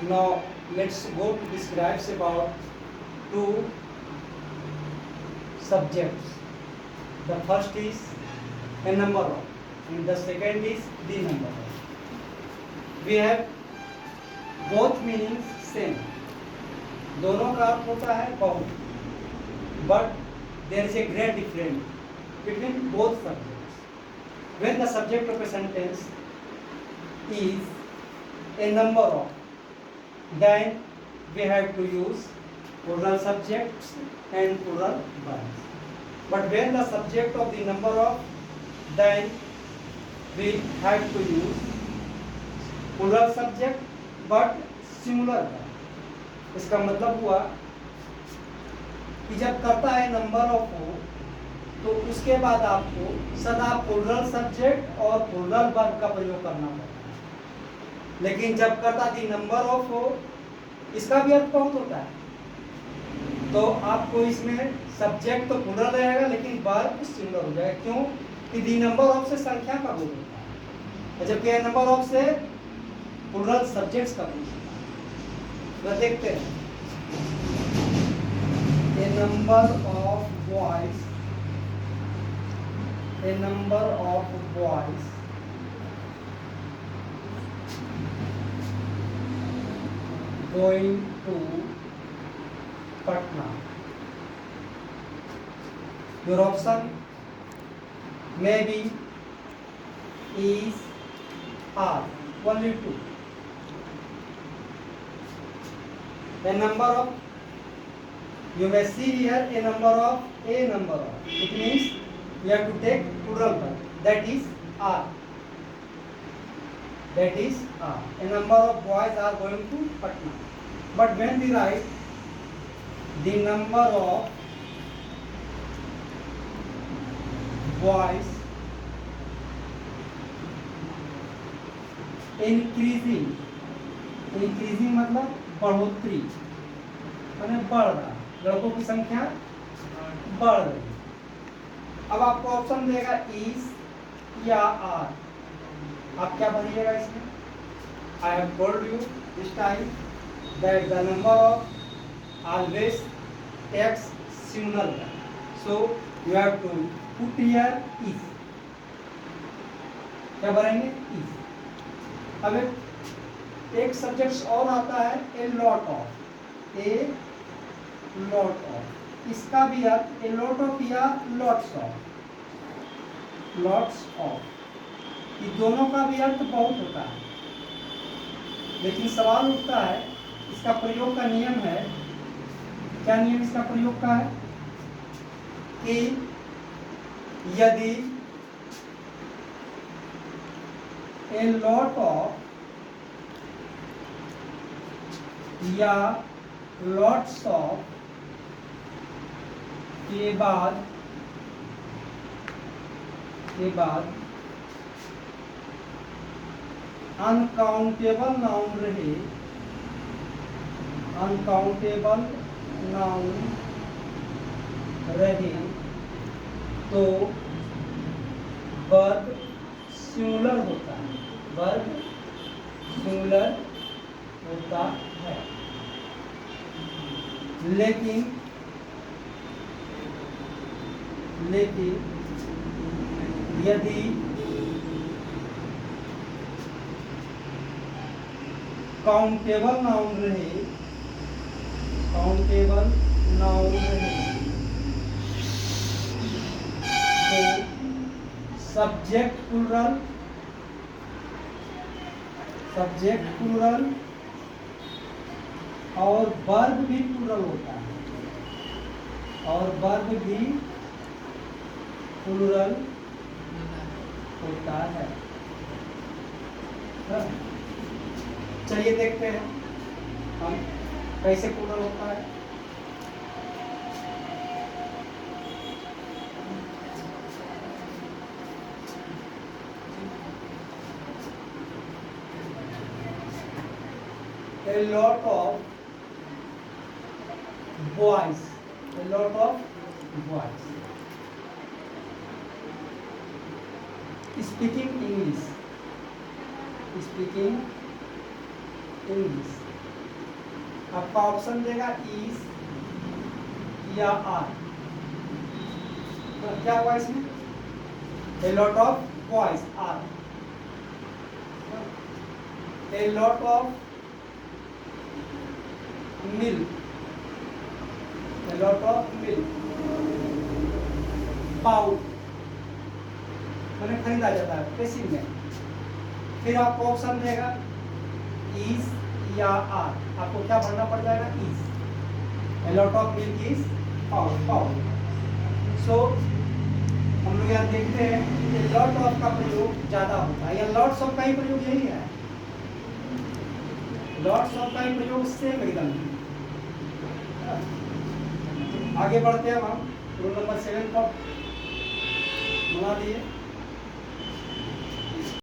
Now let's go to describe about two subjects. The first is a number of, and the second is the number of. We have both meanings same. दोनों का अर्थ होता है बहुत, but there is a great difference between both subjects. When the subject of a sentence is a number of, then we have to use plural subjects and plural verbs. But when the subject of the number of, then we have to use plural subject but singular verb. इसका मतलब हुआ कि जब करता है number of हो तो उसके बाद आपको सदा प्लूरल सब्जेक्ट और प्लूरल वर्ब का प्रयोग करना पड़ता है। लेकिन जब करता दी नंबर ऑफ हो, इसका भी अर्थ बहुत होता है, तो आपको इसमें सब्जेक्ट तो प्लूरल रहेगा लेकिन वर्ब सिंगुलर हो जाएगा। क्यों? कि दी नंबर ऑफ से संख्या का बोध होता है, जबकि नंबर ऑफ से प्लूरल सब्जेक्ट्स का बोध होता है। तो देखते हैं, a number of boys going to Patna. Your option maybe is are only two. A number of, you may see here a number of. It means we have to take plural verb, that is are. A number of boys are going to Patna. But when we write the number of boys increasing मतलब बढ़ोतरी, माने बढ़ रहा, लड़कों की संख्या बढ़ रही। अब आपको ऑप्शन देगा इज या आर, आप क्या भरिएगा इसमें? I have told you this time that the number of always takes singular, so you have to put here is. क्या भरेंगे? इज। अब एक सब्जेक्ट और आता है ए लॉट ऑफ, इसका भी अर्थ ए लॉट ऑफ या लॉट्स ऑफ, ये दोनों का भी अर्थ बहुत होता है। लेकिन सवाल उठता है, इसका प्रयोग का नियम है, क्या नियम इसका प्रयोग का है? कि यदि ए लॉट ऑफ या लॉट्स ऑफ के बाद अनकाउंटेबल नाउन रहे तो वर्ब सिंगुलर होता है। लेकिन यदि काउंटेबल नाउन रहे तो सब्जेक्ट प्लूरल और वर्ब भी प्लूरल होता है, चलिए देखते हैं हम कैसे प्लूरल होता है। A lot of boys, speaking English आपका ऑप्शन देगा इज या आर। तो क्या हुआ इसमें? A lot of boys are, a lot of milk, a lot of milk powder मैंने खरीदा जाता है पैसिव में। फिर आपको ऑप्शन देगा इज या आर, आपको क्या भरना पड़ जाएगा? Is. A lot of milk is powder, powder. So हम लोग यहाँ देखते हैं कि लॉट ऑफ का प्रयोग ज्यादा होता है, या लॉट्स ऑफ का ही प्रयोग यही है, लॉट्स ऑफ का ही प्रयोग सेम एकदम। आगे बढ़ते हैं हम, रूल नंबर 7 को बना दिए।